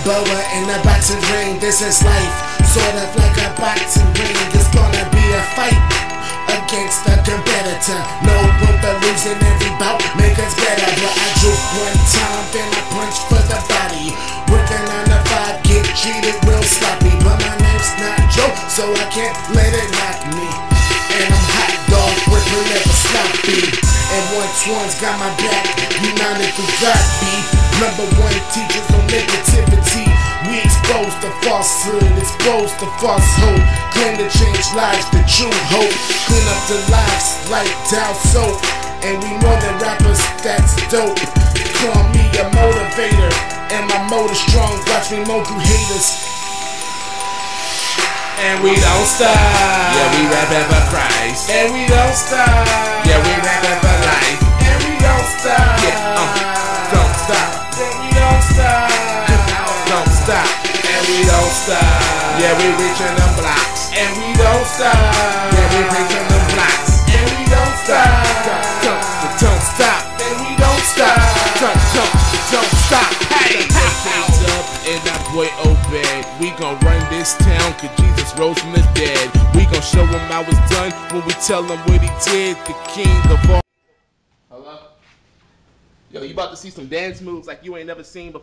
Balboa in a boxing ring. This is life, sort of like a boxing ring. It's gonna be a fight against a competitor. No room for losing every bout, make us better. But I juke one time, then I punch for the body. Working on the 5, get cheated real sloppy. But my name's not Joe, so I can't let it knock me. And I'm hot dog, working never sloppy. And one's got my back, united through God be. #1 teachers on negativity. We expose the falsehood, expose the false hope. Claim to change lives, the true hope. Clean up the lives like Dow soap. And we more than rappers, that's dope. Call me a motivator, and my motor strong. Watch me mow through haters. And we don't stop. Yeah, we rapping for Christ. And we don't stop. Yeah, we rapping for life. And we don't stop. Yeah, don't stop. And we don't stop. Don't stop. And we don't stop. Yeah, we reaching them blocks. And we don't stop. Yeah, we reaching them blocks. And we don't stop. Don't stop. And we don't stop. Don't stop. Hey, hands up and that boy Obed. We gon' run this town 'cause Jesus rose from the dead. We gon' show him how it's done when we tell him what he did. The king of all. Hello? Yo, you about to see some dance moves like you ain't never seen before.